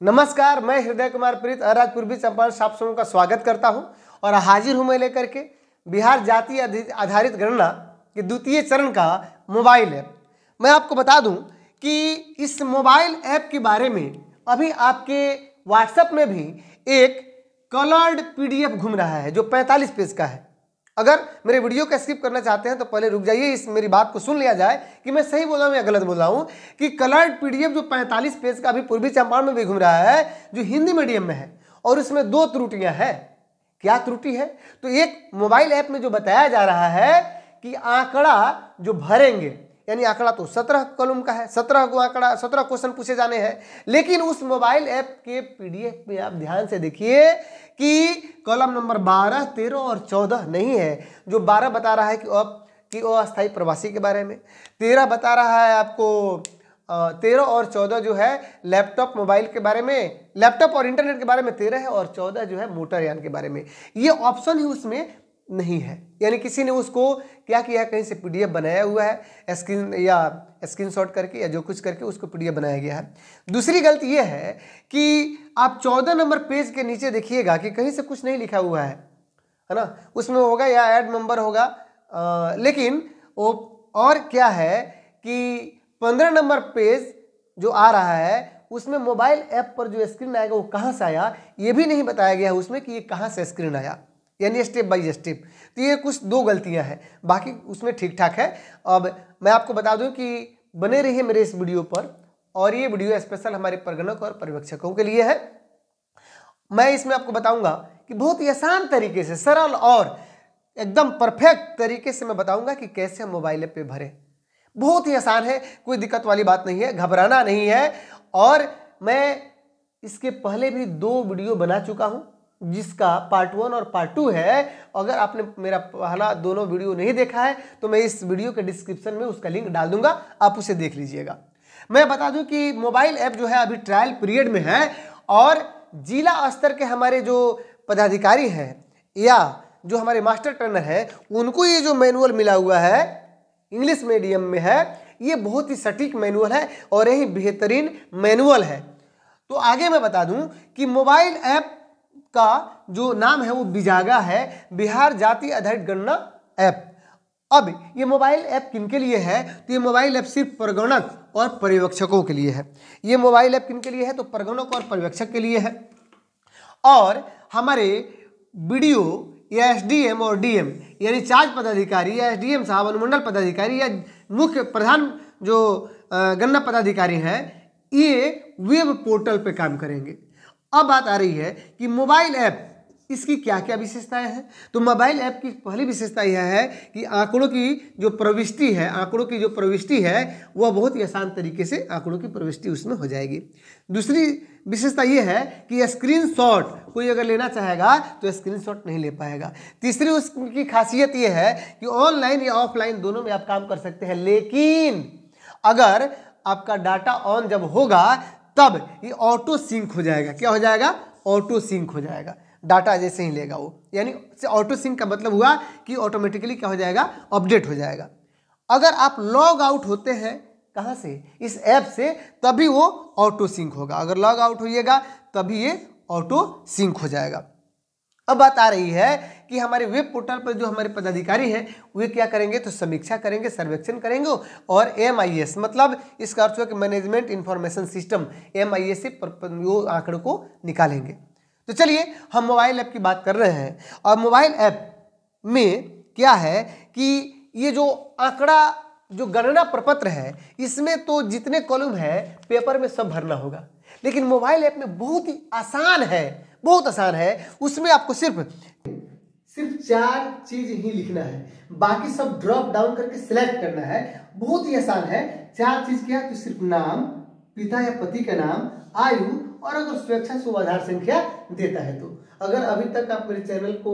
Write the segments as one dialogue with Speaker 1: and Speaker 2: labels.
Speaker 1: नमस्कार, मैं हृदय कुमार प्रीत अराज पूर्वी चंपारण से आप सबों का स्वागत करता हूं और हाजिर हूं मैं लेकर के बिहार जाति आधारित गणना के द्वितीय चरण का मोबाइल ऐप। मैं आपको बता दूं कि इस मोबाइल ऐप के बारे में अभी आपके व्हाट्सएप में भी एक कलर्ड पीडीएफ घूम रहा है जो 45 पेज का है। अगर मेरे वीडियो को स्किप करना चाहते हैं तो पहले रुक जाइए, इस मेरी बात को सुन लिया जाए कि मैं सही बोल रहा हूँ या गलत बोल रहा हूँ। कि कलर्ड पीडीएफ जो 45 पेज का अभी पूर्वी चंपारण में भी घूम रहा है जो हिंदी मीडियम में है और उसमें 2 त्रुटियां हैं। क्या त्रुटि है? तो एक मोबाइल ऐप में जो बताया जा रहा है कि आंकड़ा जो भरेंगे, यानी आंकड़ा तो 17 कॉलम का है, 17 को आंकड़ा 17 क्वेश्चन पूछे जाने हैं, लेकिन उस मोबाइल ऐप के पीडीएफ में आप ध्यान से देखिए कि कॉलम नंबर 12, 13 और 14 नहीं है। जो 12 बता रहा है कि अस्थायी प्रवासी के बारे में, 13 बता रहा है आपको 13 और 14 जो है लैपटॉप मोबाइल के बारे में, लैपटॉप और इंटरनेट के बारे में 13 है और 14 जो है मोटरयान के बारे में। ये ऑप्शन ही उसमें नहीं है, यानी किसी ने उसको क्या किया है, कहीं से पीडीएफ बनाया हुआ है स्क्रीनशॉट करके या जो कुछ करके उसको पीडीएफ बनाया गया है। दूसरी गलती ये है कि आप 14 नंबर पेज के नीचे देखिएगा कि कहीं से कुछ नहीं लिखा हुआ है ना, उसमें होगा या ऐड नंबर होगा, लेकिन वो और क्या है कि 15 नंबर पेज जो आ रहा है उसमें मोबाइल ऐप पर जो स्क्रीन आएगा वो कहाँ से आया ये भी नहीं बताया गया है उसमें कि ये कहाँ से स्क्रीन आया, यानी स्टेप बाय स्टेप। तो ये कुछ 2 गलतियां हैं, बाकी उसमें ठीक ठाक है। अब मैं आपको बता दूं कि बने रहिए मेरे इस वीडियो पर, और ये वीडियो स्पेशल हमारे प्रगणक और पर्यवेक्षकों के लिए है। मैं इसमें आपको बताऊंगा कि बहुत ही आसान तरीके से, सरल और एकदम परफेक्ट तरीके से मैं बताऊंगा कि कैसे हम मोबाइल ऐप पे भरें। बहुत ही आसान है, कोई दिक्कत वाली बात नहीं है, घबराना नहीं है। और मैं इसके पहले भी 2 वीडियो बना चुका हूं जिसका पार्ट 1 और पार्ट 2 है। अगर आपने मेरा पहला दोनों वीडियो नहीं देखा है तो मैं इस वीडियो के डिस्क्रिप्शन में उसका लिंक डाल दूंगा, आप उसे देख लीजिएगा। मैं बता दूं कि मोबाइल ऐप जो है अभी ट्रायल पीरियड में है और जिला स्तर के हमारे जो पदाधिकारी हैं या जो हमारे मास्टर ट्रेनर हैं उनको ये जो मैनुअल मिला हुआ है इंग्लिश मीडियम में है, ये बहुत ही सटीक मैनुअल है और यही बेहतरीन मैनुअल है। तो आगे मैं बता दूं कि मोबाइल ऐप का जो नाम है वो बिजागा है, बिहार जाति आधारित गणना ऐप। अब ये मोबाइल ऐप किनके लिए है? तो ये मोबाइल ऐप सिर्फ प्रगणक और पर्यवेक्षकों के लिए है। ये मोबाइल ऐप किनके लिए है? तो प्रगणक और पर्यवेक्षक के लिए है। और हमारे वीडियो या एसडीएम और डीएम यानी चार्ज पदाधिकारी या एसडीएम साहब, अनुमंडल पदाधिकारी या मुख्य प्रधान जो गणना पदाधिकारी हैं, ये वेब पोर्टल पे काम करेंगे। अब बात आ रही है कि मोबाइल ऐप इसकी क्या क्या विशेषताएं हैं। तो मोबाइल ऐप की पहली विशेषता यह है कि आंकड़ों की जो प्रविष्टि है वह बहुत ही आसान तरीके से आंकड़ों की प्रविष्टि उसमें हो जाएगी। दूसरी विशेषता यह है कि स्क्रीनशॉट कोई अगर लेना चाहेगा तो स्क्रीनशॉट नहीं ले पाएगा। तीसरी उसकी खासियत यह है कि ऑनलाइन या ऑफलाइन दोनों में आप काम कर सकते हैं, लेकिन अगर आपका डाटा ऑन जब होगा तब ये ऑटो सिंक हो जाएगा। क्या हो जाएगा? ऑटो सिंक हो जाएगा, डाटा जैसे ही लेगा वो, यानी ऑटो सिंक का मतलब हुआ कि ऑटोमेटिकली क्या हो जाएगा? अपडेट हो जाएगा। अगर आप लॉग आउट होते हैं कहाँ से? इस ऐप से, तभी वो ऑटो सिंक होगा। अगर लॉग आउट होइएगा तभी ये ऑटो सिंक हो जाएगा। अब बात आ रही है कि हमारे वेब पोर्टल पर जो हमारे पदाधिकारी हैं वे क्या करेंगे? तो समीक्षा करेंगे, सर्वेक्षण करेंगे और MIS मतलब इसका अर्थ है कि मैनेजमेंट इंफॉर्मेशन सिस्टम, MIS से वो आंकड़ों को निकालेंगे। तो चलिए हम मोबाइल ऐप की बात कर रहे हैं। और मोबाइल ऐप में क्या है कि ये जो आंकड़ा जो गणना प्रपत्र है इसमें तो जितने कॉलम है पेपर में सब भरना होगा, लेकिन मोबाइल ऐप में बहुत ही आसान है, बहुत आसान है। उसमें आपको सिर्फ 4 चीज ही लिखना है, बाकी सब ड्रॉप डाउन करके सिलेक्ट करना है। बहुत ही आसान है। 4 चीज क्या? तो सिर्फ नाम, पिता या पति का नाम, आयु और अगर स्वेच्छा से वो आधार संख्या देता है तो। अगर अभी तक आप मेरे चैनल को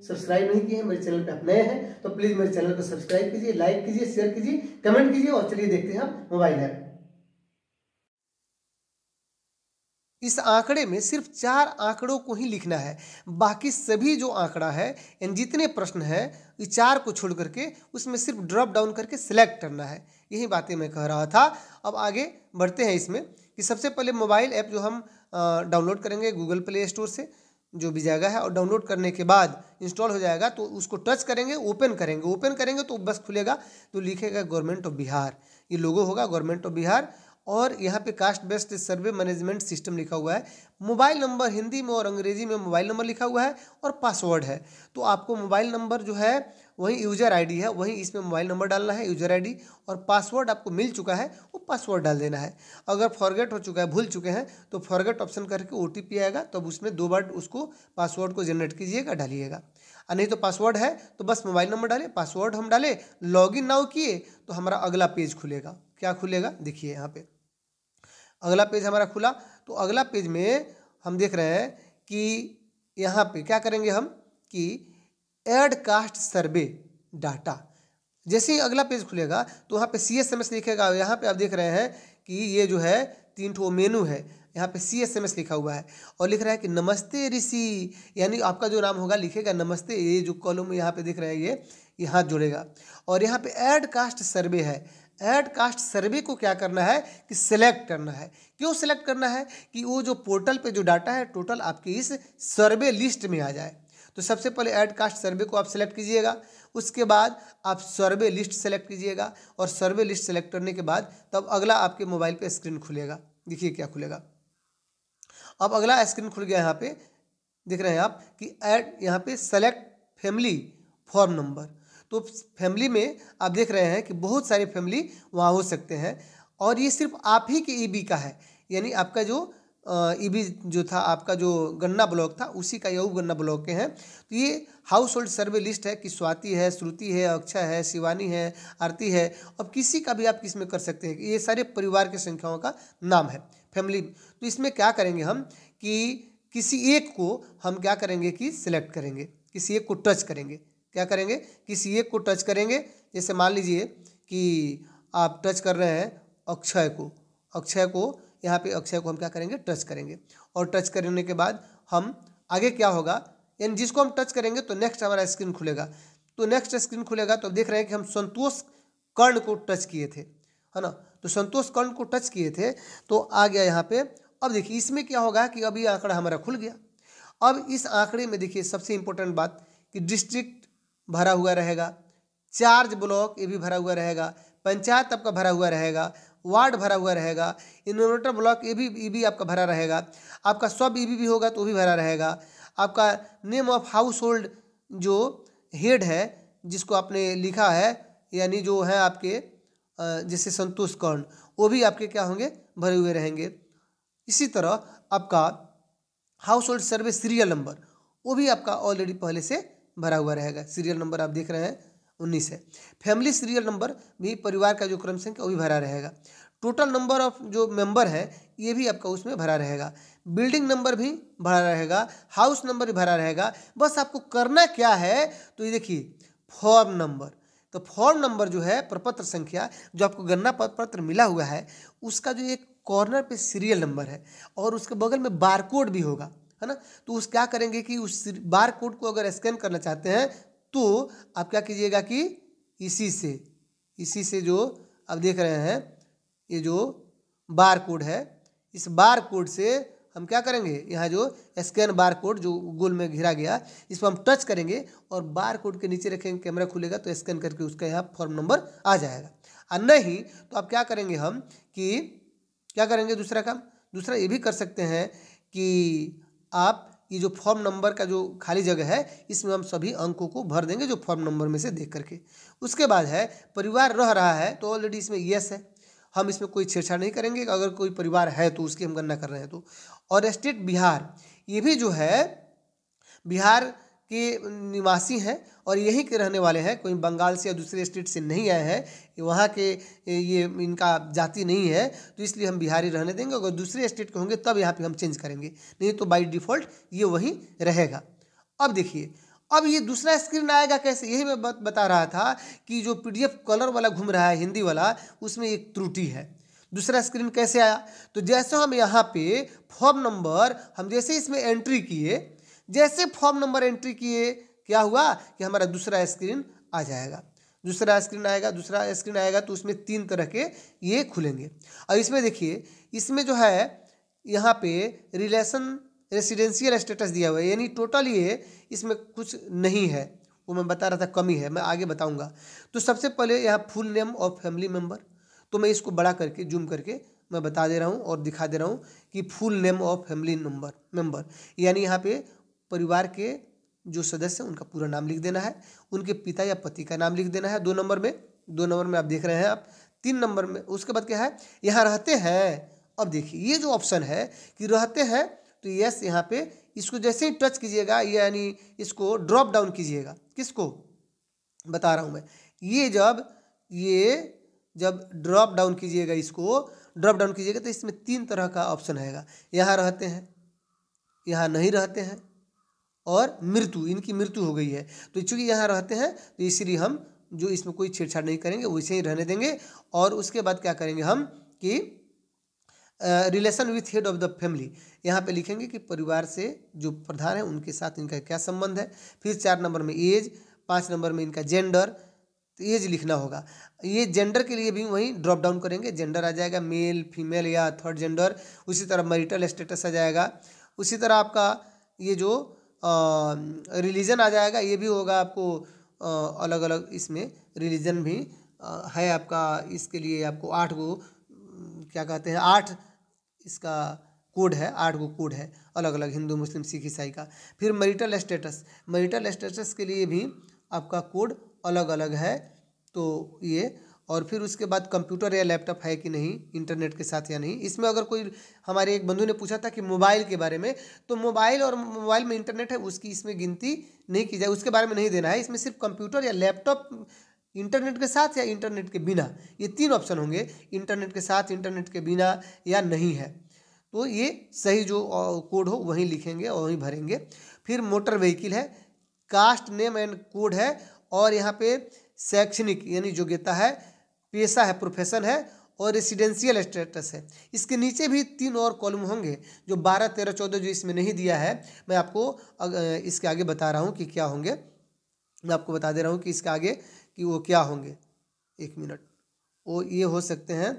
Speaker 1: सब्सक्राइब नहीं किए हैं, मेरे चैनल पे आप नए हैं तो प्लीज मेरे चैनल को सब्सक्राइब कीजिए, लाइक कीजिए, शेयर कीजिए, कमेंट कीजिए और चलिए देखते हैं हम मोबाइल ऐप। इस आंकड़े में सिर्फ 4 आंकड़ों को ही लिखना है, बाकी सभी जो आंकड़ा है इन जितने प्रश्न हैं ये 4 को छोड़ करके उसमें सिर्फ ड्रॉप डाउन करके सिलेक्ट करना है। यही बातें मैं कह रहा था। अब आगे बढ़ते हैं इसमें कि सबसे पहले मोबाइल ऐप जो हम डाउनलोड करेंगे गूगल प्ले स्टोर से, जो भी जगह है, और डाउनलोड करने के बाद इंस्टॉल हो जाएगा तो उसको टच करेंगे, ओपन करेंगे तो बस खुलेगा, तो लिखेगा गवर्नमेंट ऑफ बिहार, ये लोगो होगा गवर्नमेंट ऑफ बिहार, और यहाँ पे कास्ट बेस्ड सर्वे मैनेजमेंट सिस्टम लिखा हुआ है। मोबाइल नंबर हिंदी में और अंग्रेजी में मोबाइल नंबर लिखा हुआ है और पासवर्ड है। तो आपको मोबाइल नंबर जो है वही यूज़र आईडी है, वही इसमें मोबाइल नंबर डालना है, यूज़र आईडी, और पासवर्ड आपको मिल चुका है वो पासवर्ड डाल देना है। अगर फॉरगेट हो चुका है, भूल चुके हैं, तो फॉरगेट ऑप्शन करके ओटीपी आएगा, तब उसमें 2 बार उसको पासवर्ड को जनरेट कीजिएगा, डालिएगा। और नहीं तो पासवर्ड है तो बस मोबाइल नंबर डालें, पासवर्ड हम डालें, लॉगिन नाउ किए तो हमारा अगला पेज खुलेगा। क्या खुलेगा देखिए, यहाँ पे अगला पेज हमारा खुला। तो अगला पेज में हम देख रहे हैं कि यहाँ पे क्या करेंगे हम कि ऐड कास्ट सर्वे डाटा। जैसे ही अगला पेज खुलेगा तो वहाँ पे CSMS लिखेगा। यहाँ पे आप देख रहे हैं कि ये जो है 3 ठो मेनू है, यहाँ पे CSMS लिखा हुआ है और लिख रहा है कि नमस्ते ऋषि, यानी आपका जो नाम होगा लिखेगा नमस्ते, ये जो कॉलम यहाँ पे दिख रहे हैं ये हाथ जोड़ेगा। और यहाँ पे ऐड कास्ट सर्वे है। ऐड कास्ट सर्वे को क्या करना है कि सिलेक्ट करना है। क्यों सिलेक्ट करना है कि वो जो पोर्टल पे जो डाटा है टोटल आपके इस सर्वे लिस्ट में आ जाए। तो सबसे पहले ऐड कास्ट सर्वे को आप सेलेक्ट कीजिएगा, उसके बाद आप सर्वे लिस्ट सेलेक्ट कीजिएगा, और सर्वे लिस्ट सेलेक्ट करने के बाद तब अगला आपके मोबाइल पे स्क्रीन खुलेगा। देखिए क्या खुलेगा, अब अगला स्क्रीन खुल गया। यहाँ पे देख रहे हैं आप कि ऐड, यहाँ पे सेलेक्ट फैमिली फॉर्म नंबर। तो फैमिली में आप देख रहे हैं कि बहुत सारे फैमिली वहाँ हो सकते हैं, और ये सिर्फ आप ही के ईबी का है, यानी आपका जो ईबी जो था, आपका जो गन्ना ब्लॉक था उसी का यू गन्ना ब्लॉक के हैं। तो ये हाउस होल्ड सर्वे लिस्ट है कि स्वाति है, श्रुति है, अक्षय है, शिवानी है, आरती है, और किसी का भी आप किस में कर सकते हैं कि ये सारे परिवार की संख्याओं का नाम है फैमिली। तो इसमें क्या करेंगे हम कि किसी एक को हम क्या करेंगे कि सिलेक्ट करेंगे, किसी एक को टच करेंगे। क्या करेंगे, किसी एक को टच करेंगे। जैसे मान लीजिए कि आप टच कर रहे हैं अक्षय को, यहाँ पे अक्षय को हम क्या करेंगे, टच करेंगे, और टच करने के बाद हम आगे क्या होगा, यानी जिसको हम टच करेंगे तो नेक्स्ट हमारा स्क्रीन खुलेगा। तो नेक्स्ट स्क्रीन खुलेगा तो अब देख रहे हैं कि हम संतोष कर्ण को टच किए थे, है ना। तो संतोष कर्ण को टच किए थे तो आ गया यहाँ पे। अब देखिए इसमें क्या होगा कि अभी आंकड़ा हमारा खुल गया। अब इस आंकड़े में देखिए सबसे इंपॉर्टेंट बात कि डिस्ट्रिक्ट भरा हुआ रहेगा, चार्ज ब्लॉक ये भी भरा हुआ रहेगा, पंचायत आपका भरा हुआ रहेगा, वार्ड भरा हुआ रहेगा, इन्वर्टर ब्लॉक ये भी आपका भरा रहेगा, आपका सब ईबी भी होगा तो भी भरा रहेगा, आपका नेम ऑफ हाउस होल्ड जो हेड है जिसको आपने लिखा है, यानी जो है आपके जैसे संतोष कर्ण, वो भी आपके क्या होंगे, भरे हुए रहेंगे। इसी तरह आपका हाउस होल्ड सर्वे सीरियल नंबर वो भी आपका ऑलरेडी पहले से भरा हुआ रहेगा। सीरियल नंबर आप देख रहे हैं 19 है। फैमिली सीरियल नंबर भी, परिवार का जो क्रम संख्या वो भी भरा रहेगा। टोटल नंबर ऑफ जो मेंबर है ये भी आपका उसमें भरा रहेगा। बिल्डिंग नंबर भी भरा रहेगा, हाउस नंबर भी भरा रहेगा। बस आपको करना क्या है, तो ये देखिए फॉर्म नंबर। तो फॉर्म नंबर जो है, प्रपत्र संख्या जो आपको गन्ना पत्र मिला हुआ है उसका जो एक कॉर्नर पे सीरियल नंबर है और उसके बगल में बारकोड भी होगा, है ना। तो उस क्या करेंगे कि उस बार कोड को अगर स्कैन करना चाहते हैं तो आप क्या कीजिएगा कि इसी से जो आप देख रहे हैं ये जो बार कोड है, इस बार कोड से हम क्या करेंगे, यहाँ जो स्कैन बार कोड जो गोल में घिरा गया इस पर हम टच करेंगे और बार कोड के नीचे रखेंगे, कैमरा खुलेगा तो स्कैन करके उसका यहाँ फॉर्म नंबर आ जाएगा। और नहीं तो आप क्या करेंगे, हम कि क्या करेंगे, दूसरा ये भी कर सकते हैं कि आप ये जो फॉर्म नंबर का जो खाली जगह है इसमें हम सभी अंकों को भर देंगे जो फॉर्म नंबर में से देख करके। उसके बाद है परिवार रह रहा है तो ऑलरेडी इसमें यस है, हम इसमें कोई छेड़छाड़ नहीं करेंगे। अगर कोई परिवार है तो उसकी हम गणना कर रहे हैं तो। और स्टेट बिहार, ये भी जो है बिहार के निवासी हैं और यहीं के रहने वाले हैं, कोई बंगाल से या दूसरे स्टेट से नहीं आए हैं, वहाँ के ये इनका जाति नहीं है तो इसलिए हम बिहारी रहने देंगे। अगर दूसरे स्टेट के होंगे तब यहाँ पे हम चेंज करेंगे, नहीं तो बाय डिफ़ॉल्ट ये वहीं रहेगा। अब देखिए अब ये दूसरा स्क्रीन आएगा कैसे, यही मैं बता रहा था कि जो PDF कलर वाला घूम रहा है हिंदी वाला उसमें एक त्रुटि है। दूसरा स्क्रीन कैसे आया, तो जैसे हम यहाँ पे फॉर्म नंबर हम जैसे इसमें एंट्री किए, जैसे फॉर्म नंबर एंट्री किए क्या हुआ कि हमारा दूसरा स्क्रीन आ जाएगा। दूसरा स्क्रीन आएगा तो उसमें 3 तरह के ये खुलेंगे। और इसमें देखिए, इसमें जो है यहाँ पे रेसिडेंशियल स्टेटस दिया हुआ है, यानी टोटल ये इसमें कुछ नहीं है, वो मैं बता रहा था कमी है, मैं आगे बताऊंगा। तो सबसे पहले यहाँ full name of family member, तो मैं इसको बड़ा करके जूम करके मैं बता दे रहा हूँ और दिखा दे रहा हूँ कि full name of family member यानी यहाँ पे परिवार के जो सदस्य हैं उनका पूरा नाम लिख देना है, उनके पिता या पति का नाम लिख देना है 2 नंबर में आप देख रहे हैं आप। 3 नंबर में उसके बाद क्या है, यहाँ रहते हैं। अब देखिए ये जो ऑप्शन है कि रहते हैं, तो यस यहाँ पे इसको जैसे ही टच कीजिएगा यानी इसको ड्रॉप डाउन कीजिएगा। किसको बता रहा हूँ मैं, ये जब ड्रॉप डाउन कीजिएगा, इसको ड्रॉप डाउन कीजिएगा तो इसमें 3 तरह का ऑप्शन आएगा। यहाँ रहते हैं, यहाँ नहीं रहते हैं और मृत्यु, इनकी मृत्यु हो गई है। तो चूँकि यहाँ रहते हैं तो इसलिए हम जो इसमें कोई छेड़छाड़ नहीं करेंगे, वैसे ही रहने देंगे। और उसके बाद क्या करेंगे हम कि relation with head of the family, यहाँ पे लिखेंगे कि परिवार से जो प्रधान है उनके साथ इनका क्या संबंध है। फिर 4 नंबर में एज, 5 नंबर में इनका जेंडर, तो एज लिखना होगा। ये जेंडर के लिए भी वहीं ड्रॉप डाउन करेंगे, जेंडर आ जाएगा मेल, फीमेल या थर्ड जेंडर। उसी तरह मैरिटल स्टेटस आ जाएगा। उसी तरह आपका ये जो रिलीजन आ जाएगा, ये भी होगा आपको अलग अलग, इसमें रिलीजन भी है आपका। इसके लिए आपको 8 गो क्या कहते हैं, 8 इसका कोड है, 8 गो कोड है अलग अलग, हिंदू मुस्लिम सिख ईसाई का। फिर मैरिटल स्टेटस के लिए भी आपका कोड अलग अलग है। तो ये, और फिर उसके बाद कंप्यूटर या लैपटॉप है कि नहीं इंटरनेट के साथ या नहीं। इसमें अगर कोई, हमारे एक बंधु ने पूछा था कि मोबाइल के बारे में, तो मोबाइल में इंटरनेट है उसकी इसमें गिनती नहीं की जाए, उसके बारे में नहीं देना है। इसमें सिर्फ कंप्यूटर या लैपटॉप इंटरनेट के साथ या इंटरनेट के बिना, ये 3 ऑप्शन होंगे, इंटरनेट के साथ, इंटरनेट के बिना या नहीं है। तो ये सही जो कोड हो वहीं लिखेंगे और वहीं भरेंगे। फिर मोटर व्हीकल है, कास्ट नेम एंड कोड है, और यहाँ पे शैक्षणिक यानी योग्यता है, पेशा है, प्रोफेशन है, और रेसिडेंशियल स्टेटस है। इसके नीचे भी 3 और कॉलम होंगे जो 12, 13, 14 जो इसमें नहीं दिया है, मैं आपको इसके आगे बता रहा हूँ कि क्या होंगे। मैं आपको बता दे रहा हूँ कि इसके आगे कि वो क्या होंगे। 1 मिनट, वो ये हो सकते हैं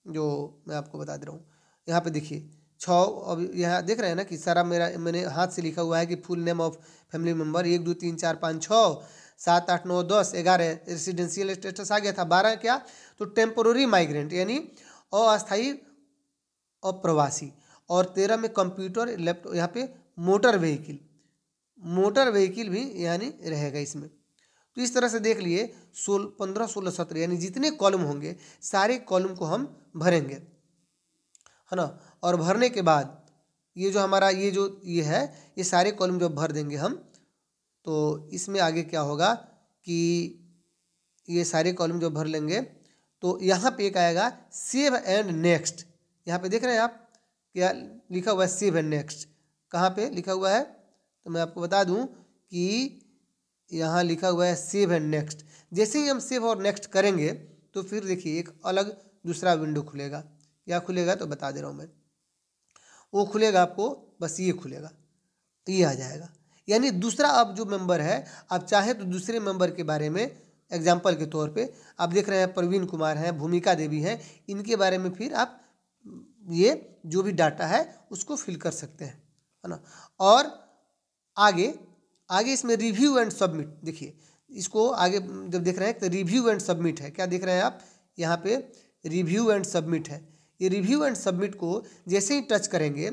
Speaker 1: जो मैं आपको बता दे रहा हूँ। यहाँ पे देखिए 6, अब यहाँ देख रहे हैं ना कि सारा मैंने हाथ से लिखा हुआ है कि full name of family member 1 2 3 4 5 6 7 8 9 10 11 residential status आ गया था। 12 क्या, तो टेम्पोररी माइग्रेंट यानी अस्थायी अप्रवासी। और 13 में कंप्यूटर लैपटॉप, यहाँ पे मोटर व्हीकल भी यानी रहेगा इसमें। तो इस तरह से देख लिए 15, 16, 17 यानी जितने कॉलम होंगे सारे कॉलम को हम भरेंगे, है ना। और भरने के बाद ये जो हमारा ये है, ये सारे कॉलम जब भर देंगे हम, तो इसमें आगे क्या होगा कि ये सारे कॉलम जब भर लेंगे तो यहाँ पे एक आएगा सेव एंड नेक्स्ट। यहाँ पे देख रहे हैं आप क्या लिखा हुआ है, सेव एंड नेक्स्ट। कहाँ पे लिखा हुआ है, तो मैं आपको बता दूँ कि यहाँ लिखा हुआ है सेव एंड नेक्स्ट। जैसे ही हम सेव और नेक्स्ट करेंगे तो फिर देखिए एक अलग दूसरा विंडो खुलेगा। क्या खुलेगा तो बता दे रहा हूँ मैं, वो खुलेगा आपको, बस ये खुलेगा, ये आ जाएगा। यानी दूसरा अब जो मेंबर है, आप चाहे तो दूसरे मेंबर के बारे में एग्जाम्पल के तौर पे आप देख रहे हैं प्रवीण कुमार हैं, भूमिका देवी हैं, इनके बारे में फिर आप ये जो भी डाटा है उसको फिल कर सकते हैं, है ना। और आगे इसमें रिव्यू एंड सबमिट, देखिए इसको आगे जब देख रहे हैं तो रिव्यू एंड सबमिट है। क्या देख रहे हैं आप, यहाँ पे रिव्यू एंड सबमिट है। ये रिव्यू एंड सबमिट को जैसे ही टच करेंगे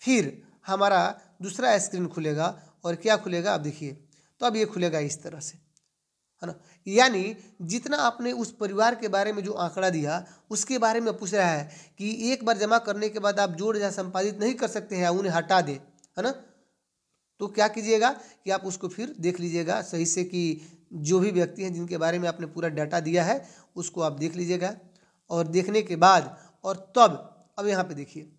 Speaker 1: फिर हमारा दूसरा स्क्रीन खुलेगा। और क्या खुलेगा आप देखिए, तो अब ये खुलेगा इस तरह से, है ना। यानी जितना आपने उस परिवार के बारे में जो आंकड़ा दिया उसके बारे में पूछ रहा है कि एक बार जमा करने के बाद आप जोड़ या संपादित नहीं कर सकते हैं, उन्हें हटा दे, है ना। तो क्या कीजिएगा कि आप उसको फिर देख लीजिएगा सही से कि जो भी व्यक्ति हैं जिनके बारे में आपने पूरा डाटा दिया है उसको आप देख लीजिएगा। और देखने के बाद और तब अब यहाँ पे देखिए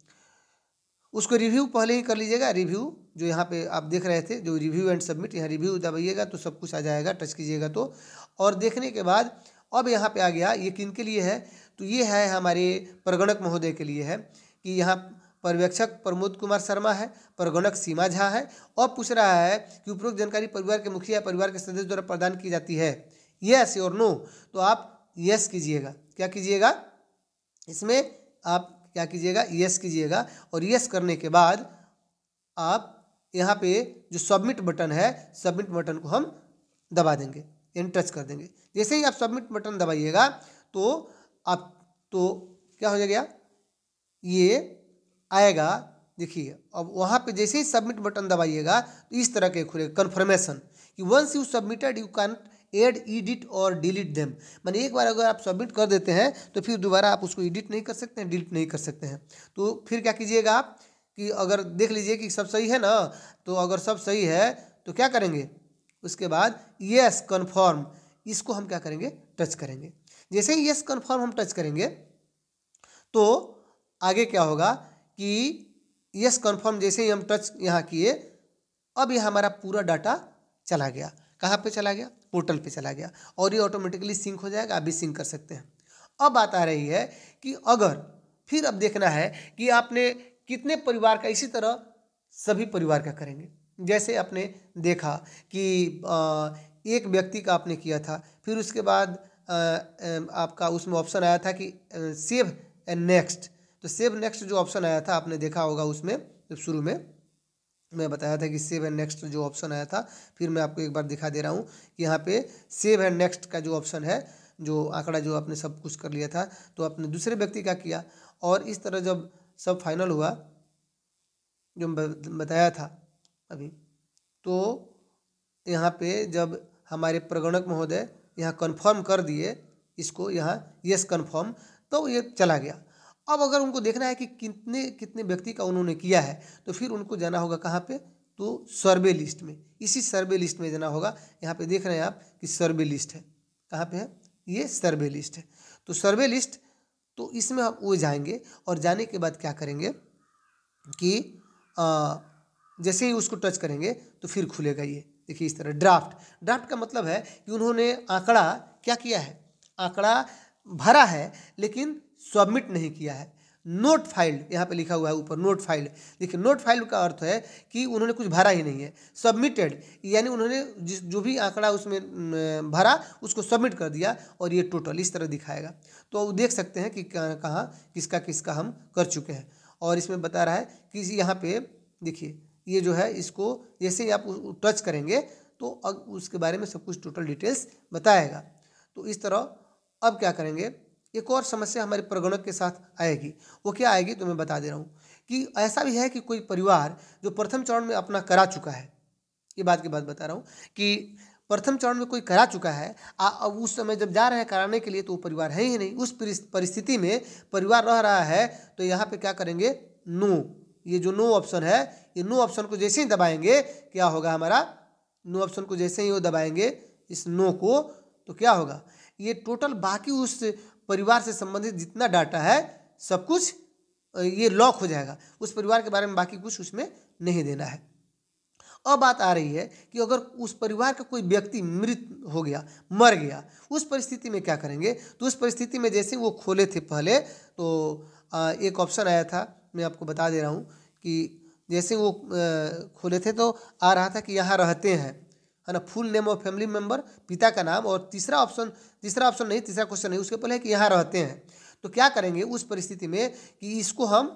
Speaker 1: उसको रिव्यू पहले ही कर लीजिएगा। रिव्यू जो यहाँ पे आप देख रहे थे, जो रिव्यू एंड सबमिट, यहाँ रिव्यू दबाइएगा तो सब कुछ आ जाएगा, टच कीजिएगा तो। और देखने के बाद अब यहाँ पे आ गया, ये किन के लिए है, तो ये है हमारे प्रगणक महोदय के लिए है कि यहाँ पर्यवेक्षक प्रमोद कुमार शर्मा है, प्रगणक सीमा झा है। और पूछ रहा है कि उपरोक्त जानकारी परिवार के मुखिया या परिवार के सदस्य द्वारा प्रदान की जाती है येस और नो, तो आप येस कीजिएगा। क्या कीजिएगा, इसमें आप क्या कीजिएगा, येस कीजिएगा। और येस करने के बाद आप यहाँ पे जो सबमिट बटन है, सबमिट बटन को हम दबा देंगे, यानी टच कर देंगे। जैसे ही आप सबमिट बटन दबाइएगा तो आप तो क्या हो जाएगा, ये आएगा। देखिए अब वहाँ पे जैसे ही सबमिट बटन दबाइएगा तो इस तरह के खुलेगा कन्फर्मेशन कि once you submitted you can add, edit और डिलीट देम। माने एक बार अगर आप सबमिट कर देते हैं तो फिर दोबारा आप उसको एडिट नहीं कर सकते हैं, डिलीट नहीं कर सकते हैं। तो फिर क्या कीजिएगा आप कि अगर देख लीजिए कि सब सही है ना, तो अगर सब सही है तो क्या करेंगे, उसके बाद यस कन्फर्म, इसको हम क्या करेंगे, टच करेंगे। जैसे ही यस कन्फर्म हम टच करेंगे तो आगे क्या होगा कि यस कन्फर्म जैसे ही हम टच यहाँ किए, अब ये हमारा पूरा डाटा चला गया। कहाँ पे चला गया, पोर्टल पे चला गया, और ये ऑटोमेटिकली सिंक हो जाएगा। आप भी सिंक कर सकते हैं। अब बात आ रही है कि अगर फिर अब देखना है कि आपने कितने परिवार का, इसी तरह सभी परिवार का करेंगे। जैसे आपने देखा कि एक व्यक्ति का आपने किया था, फिर उसके बाद आपका उसमें ऑप्शन आया था कि सेव एंड नेक्स्ट। तो सेव नेक्स्ट जो ऑप्शन आया था आपने देखा होगा, उसमें जब शुरू में मैं बताया था कि सेव एंड नेक्स्ट जो ऑप्शन आया था, फिर मैं आपको एक बार दिखा दे रहा हूँ कि यहाँ पे सेव एंड नेक्स्ट का जो ऑप्शन है, जो आंकड़ा जो आपने सब कुछ कर लिया था, तो आपने दूसरे व्यक्ति का किया। और इस तरह जब सब फाइनल हुआ जो मैं बताया था अभी, तो यहाँ पे जब हमारे प्रगणक महोदय यहाँ कन्फर्म कर दिए इसको, यहाँ यस कन्फर्म, तो ये चला गया। अब अगर उनको देखना है कि कितने कितने व्यक्ति का उन्होंने किया है, तो फिर उनको जाना होगा कहाँ पे, तो सर्वे लिस्ट में। इसी सर्वे लिस्ट में जाना होगा। यहाँ पे देख रहे हैं आप कि सर्वे लिस्ट है, कहाँ पे है, ये सर्वे लिस्ट है। तो सर्वे लिस्ट, तो इसमें आप वो जाएंगे, और जाने के बाद क्या करेंगे कि जैसे ही उसको टच करेंगे तो फिर खुलेगा ये। देखिए इस तरह ड्राफ्ट। ड्राफ्ट का मतलब है कि उन्होंने आंकड़ा क्या किया है, आंकड़ा भरा है लेकिन सबमिट नहीं किया है। नोट फाइल्ड यहाँ पे लिखा हुआ है ऊपर, नोट फाइल्ड। देखिए नोट फाइल्ड का अर्थ है कि उन्होंने कुछ भरा ही नहीं है। सबमिटेड यानी उन्होंने जो भी आंकड़ा उसमें भरा उसको सबमिट कर दिया, और ये टोटल इस तरह दिखाएगा। तो देख सकते हैं कि कहाँ किसका किसका हम कर चुके हैं। और इसमें बता रहा है कि यहाँ पे देखिए ये जो है, इसको जैसे ही आप टच करेंगे तो अब उसके बारे में सब कुछ टोटल डिटेल्स बताएगा। तो इस तरह अब क्या करेंगे, एक और समस्या हमारे प्रगणक के साथ आएगी। वो क्या आएगी तो मैं बता दे रहा हूँ कि ऐसा भी है कि कोई परिवार जो प्रथम चरण में अपना करा चुका है, ये बात की बात बता रहा हूँ कि प्रथम चरण में कोई करा चुका है, अब उस समय जब जा रहे हैं कराने के लिए तो वो परिवार है ही नहीं। उस परिस्थिति में परिवार रह रहा है, तो यहाँ पे क्या करेंगे, नो। ये जो नो ऑप्शन है, ये नो ऑप्शन को जैसे ही दबाएंगे क्या होगा, हमारा नो ऑप्शन को जैसे ही वो दबाएंगे इस नो को, तो क्या होगा, ये टोटल बाकी उस परिवार से संबंधित जितना डाटा है सब कुछ ये लॉक हो जाएगा। उस परिवार के बारे में बाकी कुछ उसमें नहीं देना है। अब बात आ रही है कि अगर उस परिवार का कोई व्यक्ति मृत हो गया, मर गया, उस परिस्थिति में क्या करेंगे। तो उस परिस्थिति में जैसे वो खोले थे पहले, तो एक ऑप्शन आया था, मैं आपको बता दे रहा हूँ कि जैसे वो खोले थे तो आ रहा था कि यहाँ रहते हैं, है ना, full name of family member, पिता का नाम, और तीसरा ऑप्शन नहीं, तीसरा क्वेश्चन नहीं, उसके पहले है कि यहाँ रहते हैं। तो क्या करेंगे उस परिस्थिति में कि इसको हम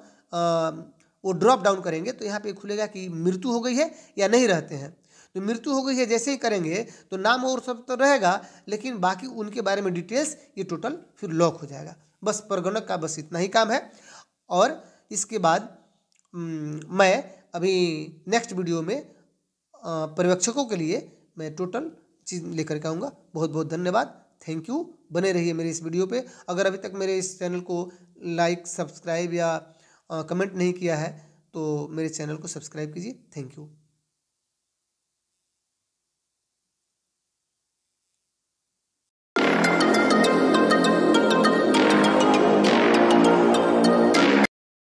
Speaker 1: वो ड्रॉप डाउन करेंगे, तो यहाँ पे खुलेगा कि मृत्यु हो गई है या नहीं रहते हैं। तो मृत्यु हो गई है जैसे ही करेंगे तो नाम और सब तो रहेगा, लेकिन बाकी उनके बारे में डिटेल्स ये टोटल फिर लॉक हो जाएगा। बस प्रगणक का बस इतना ही काम है। और इसके बाद मैं अभी नेक्स्ट वीडियो में पर्यवेक्षकों के लिए मैं टोटल चीज़ लेकर के आऊँगा। बहुत बहुत धन्यवाद, थैंक यू। बने रहिए मेरे इस वीडियो पे। अगर अभी तक मेरे इस चैनल को लाइक, सब्सक्राइब या कमेंट नहीं किया है तो मेरे चैनल को सब्सक्राइब कीजिए। Thank you.